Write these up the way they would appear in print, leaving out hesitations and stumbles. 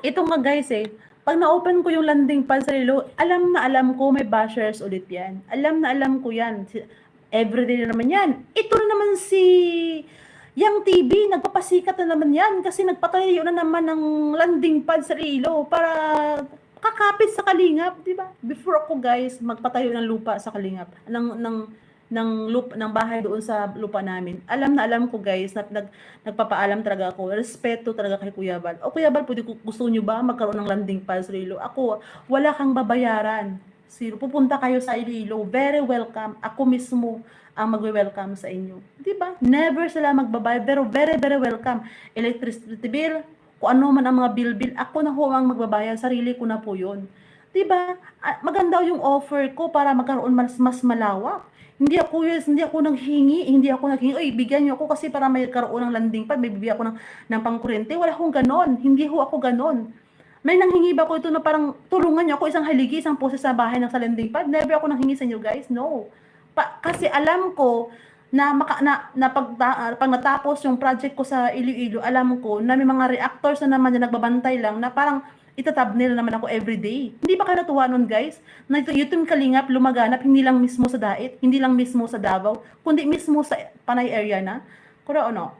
ito nga guys pag na-open ko yung landing pad sa Relo, alam na alam ko may bashers ulit yan. Alam na alam ko yan. Everyday na naman yan. Ito na naman si Yang TV, nagpapasikat na naman yan kasi nagpatayo na naman ng landing pad sa Relo para kakapit sa Kalingap, di ba? Before ako guys, magpatayo ng lupa sa Kalingap, ng bahay doon sa lupa namin. Alam na alam ko guys, nagpapaalam talaga ako. Respeto talaga kay Kuya Bal. O Kuya Bal, gusto nyo ba magkaroon ng landing pad sa Iloilo? Ako, wala kang babayaran. Pupunta kayo sa Iloilo, very welcome. Ako mismo ang magwe-welcome sa inyo. Di ba? Never sila magbabayad, pero very, very welcome. Electricity bill, kung ano man ang mga bill-bill, ako na ho ang magbabayad, sarili ko na po yun. Diba? Maganda yung offer ko para magkaroon mas malawak. Hindi ako naghingi, oy, bigyan niyo ako kasi para may karoon ng landing pad, may bibigyan ako ng pangkuryente. Wala akong ganon. Hindi ho ako ganon. May nanghingi ba ko ito na parang tulungan niyo ako isang haligi, isang poses sa bahay ng sa landing pad? Never ako nanghingi sa inyo, guys. No. Kasi alam ko na pag natapos yung project ko sa Iloilo, alam ko na may mga reactors na naman na nagbabantay lang na parang itatabnil naman ako everyday. Hindi ba kayo natuwa nun, guys? Na yung Kalingap lumaganap hindi lang mismo sa Dait, hindi lang mismo sa Davao, kundi mismo sa Panay area na. Kura ano?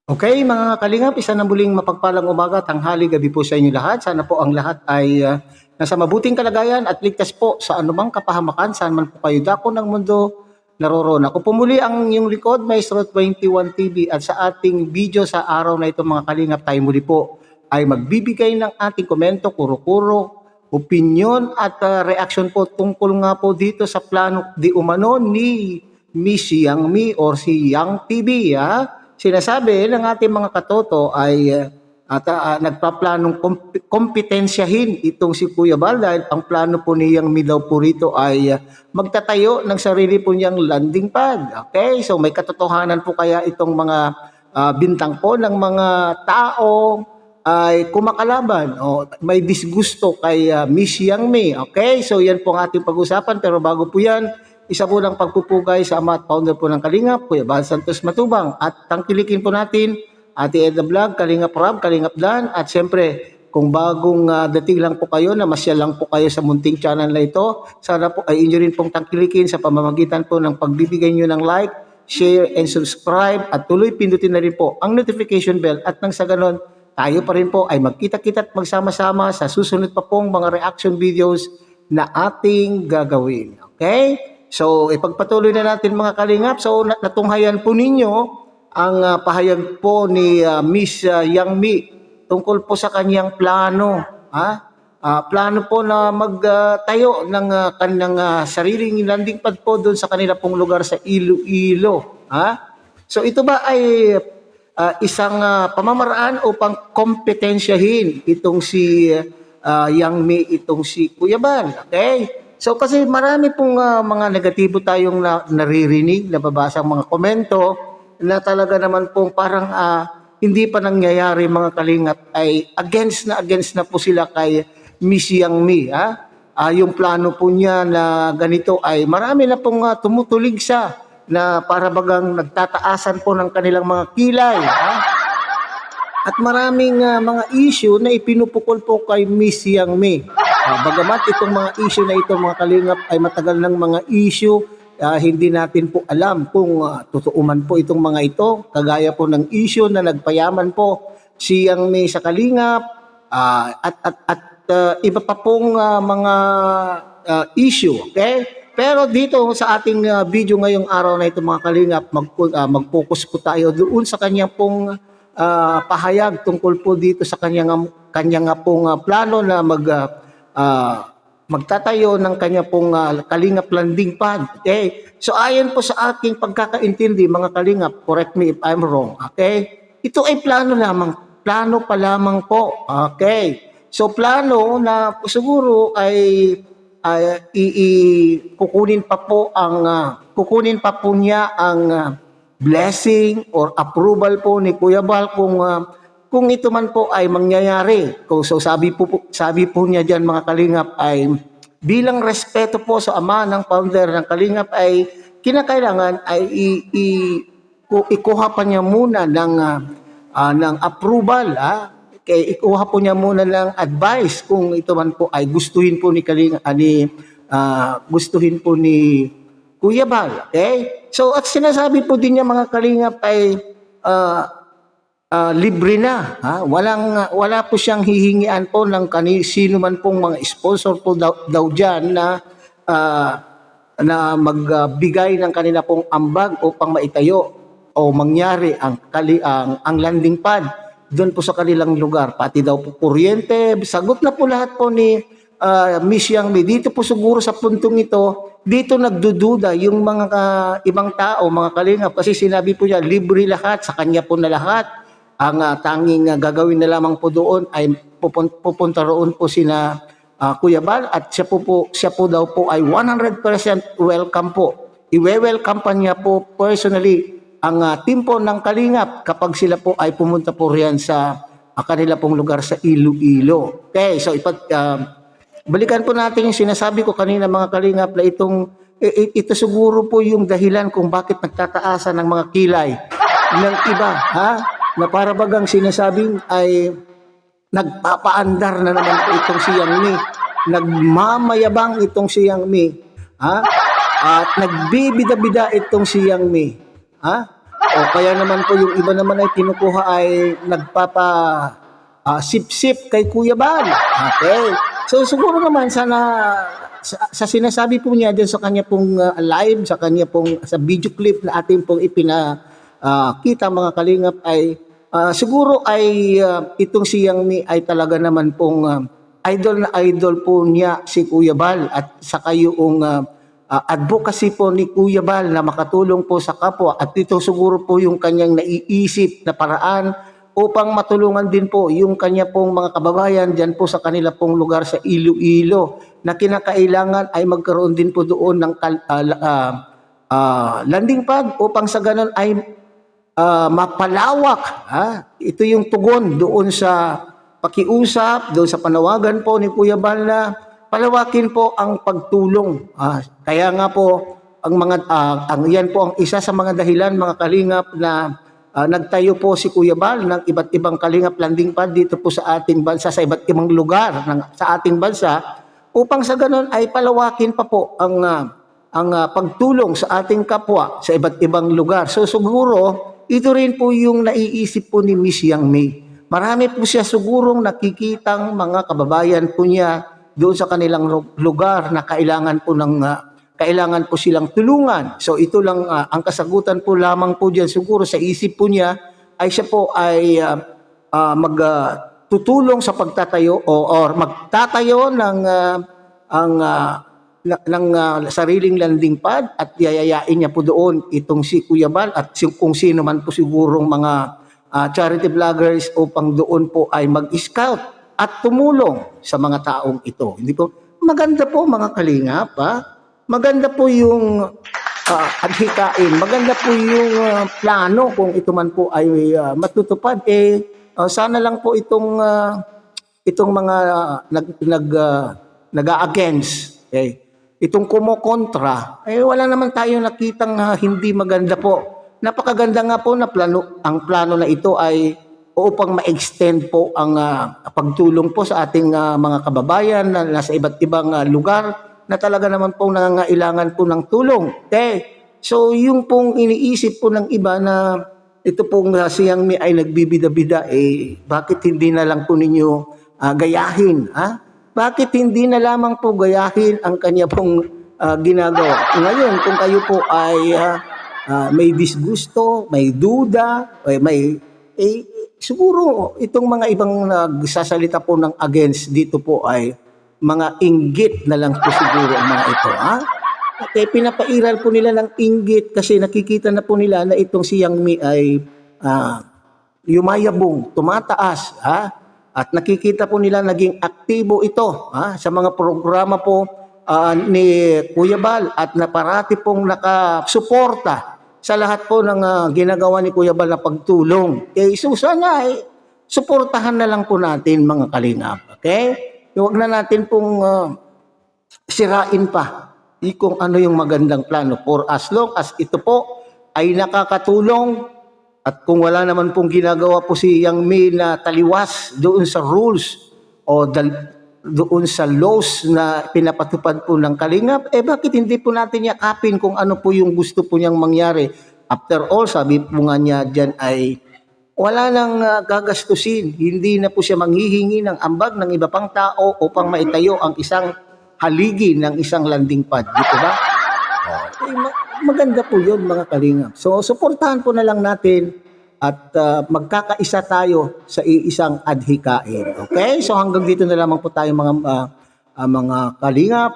Okay, mga kalingap, isa na muling mapagpalang umaga, tanghali, gabi po sa inyo lahat. Sana po ang lahat ay nasa mabuting kalagayan at ligtas po sa anumang kapahamakan, saan man po kayo dako ng mundo naroroon. Ako po muli ang inyong likod, Maestro 21 TV, at sa ating video sa araw na ito mga kalingap, tayo muli po ay magbibigay ng ating komento, kuro-kuro, opinion at reaction po tungkol nga po dito sa plano di umano ni Miss Yang Mi or si Yang TV, Sinasabi ng ating mga katoto ay nagpaplanong kompetensyahin itong si Kuya Bal dahil ang plano po niyang Mi daw po rito ay magtatayo ng sarili po niyang landing pad. Okay, so may katotohanan po kaya itong mga bintang po ng mga tao ay kumakalaban o may disgusto kay Miss Yang Mi. Okay, so yan po ang ating pag-usapan, pero bago po yan, isa po ng pagpupugay sa ama at founder po ng Kalingap, Kuya Bal Santos Matubang. At tangkilikin po natin, Ate Edna Vlog, Kalingap Rob, Kalingap Dan. At siyempre, kung bagong dating lang po kayo, na masya lang po kayo sa munting channel na ito, sana po ay inyo rin pong tangkilikin sa pamamagitan po ng pagbibigay nyo ng like, share, and subscribe. At tuloy pindutin na rin po ang notification bell. At nang sa ganon, tayo pa rin po ay magkita-kita at magsama-sama sa susunod pa pong mga reaction videos na ating gagawin. Okay? So, ipagpatuloy na natin mga kalingap. So, natunghayan po ninyo ang pahayag po ni Miss Yang Mi tungkol po sa kanyang plano. Plano po na magtayo ng kanyang sariling landing pad po doon sa kanila pong lugar sa Iloilo. So, ito ba ay isang pamamaraan upang kompetensyahin itong si Yang Mi, itong si Kuya Bal? Okay? So kasi marami pong mga negatibo tayong naririnig, nababasang mga komento na talaga naman pong parang hindi pa nangyayari mga kalingap, ay against na po sila kay Miss Yang Mi. Yung plano po niya na ganito ay marami na pong tumutulig sa na para bagang nagtataasan po ng kanilang mga kilay. At maraming mga issue na ipinupukol po kay Miss Yang Mi. Bagamat itong mga issue na ito mga kalingap ay matagal ng mga issue, hindi natin po alam kung totoo man po itong mga ito. Kagaya po ng issue na nagpayaman po si Yang Mi sa kalingap at iba pa pong mga issue. Okay? Pero dito sa ating video ngayong araw na ito mga kalingap, mag-focus po tayo doon sa kanyang pong pahayag tungkol po dito sa kanyang pong plano na magtatayo ng kanya pong Kalingap landing pad. Okay? So ayon po sa aking pagkakaintindi mga Kalingap, correct me if I'm wrong. Okay? Ito ay plano lamang. Plano pa lamang po. Okay? So plano na siguro ay kukunin pa po niya ang blessing or approval po ni Kuya Bal kung ito man po ay mangyayari. So sabi po niya diyan mga kalingap ay bilang respeto po sa ama ng founder ng Kalingap ay kinakailangan ay ikuha pa niya muna ng approval, kaya ikuha po niya muna ng advice kung ito man po ay gustuhin po ni gustuhin po ni Kuya Bal. Okay? So at sinasabi po din niya mga Kalingap ay libre na. Wala po siyang hihingian po ng sino man pong mga sponsor po daw dyan na magbigay ng kanila pong ambag upang maitayo o mangyari ang landing pad doon po sa kanilang lugar. Pati daw po kuryente, sagot na po lahat po ni Miss Yang Mi. Dito po siguro sa puntong ito, dito nagdududa yung mga ibang tao, mga Kalingap, kasi sinabi po niya, libre lahat, sa kanya po na lahat. Ang tanging gagawin na lamang po doon ay pupunta roon po sina Kuya Bal at siya po daw po ay 100% welcome po. I-welcome pa niya po personally ang team po ng Kalingap kapag sila po ay pumunta po riyan sa kanila pong lugar sa Iloilo. Okay, so balikan po natin yung sinasabi ko kanina mga Kalingap na ito siguro po yung dahilan kung bakit nagtataasan ng mga kilay ng iba, na para bagang sinasabing ay nagpapaandar na naman po itong si Yang Mi. Nagmamayabang itong si Yang Mi. At nagbibida-bida itong si Yang Mi. O kaya naman po yung iba naman ay kinukuha ay sip-sip kay Kuya Bal. Okay. So siguro naman sana sa sinasabi po niya din sa kanya pong live, sa kanya pong sa video clip na ating pong kita mga Kalingap ay siguro ay itong si Yang Mi ay talaga naman pong idol na idol po niya si Kuya Bal at saka yung advocacy po ni Kuya Bal na makatulong po sa kapwa at ito siguro po yung kanyang naiisip na paraan upang matulungan din po yung kanya pong mga kababayan dyan po sa kanila pong lugar sa Iloilo na kinakailangan ay magkaroon din po doon ng landing pad upang sa ganun ay mapalawak. Ito yung tugon doon sa pakiusap, doon sa panawagan po ni Kuya Bal na palawakin po ang pagtulong. Kaya nga po yan po ang isa sa mga dahilan mga Kalingap na nagtayo po si Kuya Bal ng iba't ibang Kalingap landing pad dito po sa ating bansa, sa iba't ibang lugar sa ating bansa upang sa ganun ay palawakin pa po ang pagtulong sa ating kapwa sa iba't ibang lugar. So siguro ito rin po yung naiisip po ni Miss Yang Mi. Marami po siya sigurong nakikitang mga kababayan po niya doon sa kanilang lugar na kailangan po silang tulungan. So ito lang ang kasagutan po lamang po diyan siguro sa isip po niya ay siya po ay magtutulong sa pagtatayo or magtatayo ng sariling landing pad at yayayain niya po doon itong si Kuya Bal at kung sino man po sigurong mga charity vloggers upang doon po ay mag-scout at tumulong sa mga taong ito. Hindi po maganda po mga Kalingap, maganda po yung adhikain, maganda po yung plano kung ito man po ay matutupad. Sana lang po itong mga nag-against, itong kumokontra, wala naman tayo nakitang hindi maganda po. Napakaganda nga po na ang plano na ito ay upang ma-extend po ang pagtulong po sa ating mga kababayan na nasa iba't ibang lugar na talaga naman po nangangailangan po ng tulong. So yung pong iniisip po ng iba na ito pong si Yang Mi ay nagbibida-bida, bakit hindi na lang po ninyo gayahin? Bakit hindi na lamang po gayahin ang kanya pong ginagawa? Ngayon, kung kayo po ay may disgusto, may duda, siguro itong mga ibang nagsasalita po ng against dito po ay mga inggit na lang po siguro ang mga ito. Kaya pinapairal po nila ng inggit kasi nakikita na po nila na itong si Yang Mi ay yumayabong, tumataas. At nakikita po nila naging aktibo ito sa mga programa po ni Kuya Bal at na parati pong nakasuporta sa lahat po ng ginagawa ni Kuya Bal na pagtulong. So sana suportahan na lang po natin mga Kalingap. Okay? Huwag na natin pong sirain pa kung ano yung magandang plano. For as long as ito po ay nakakatulong at kung wala naman pong ginagawa po si Yang May na taliwas doon sa rules o doon sa laws na pinapatupad po ng Kalingap, bakit hindi po natin yakapin kung ano po yung gusto po niyang mangyari? After all, sabi po nga niya dyan ay wala nang gagastusin. Hindi na po siya manghihingi ng ambag ng iba pang tao upang maitayo ang isang haligi ng isang landing pad. Dito ba? Maganda po yun mga kalingap. So, suportahan po na lang natin at magkakaisa tayo sa iisang adhikain. Okay? So, hanggang dito na lamang po tayo mga kalingap.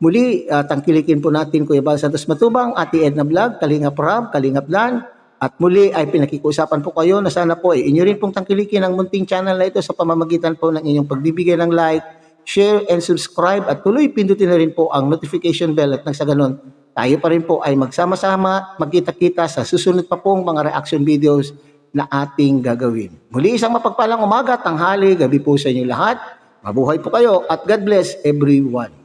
Muli, tangkilikin po natin Kuya Bal Santos Matubang, Ate Edna Vlog, Kalingap Rab, Kalingap Dan. At muli ay pinakikiusapan po kayo na sana po inyo rin pong tangkilikin ang munting channel na ito sa pamamagitan po ng inyong pagbibigay ng like, share, and subscribe. At tuloy pindutin na rin po ang notification bell at nang sa ganun, tayo pa rin po ay magsama-sama, magkita-kita sa susunod pa pong mga reaction videos na ating gagawin. Muli isang mapagpalang umaga, tanghali, gabi po sa inyo lahat. Mabuhay po kayo at God bless everyone.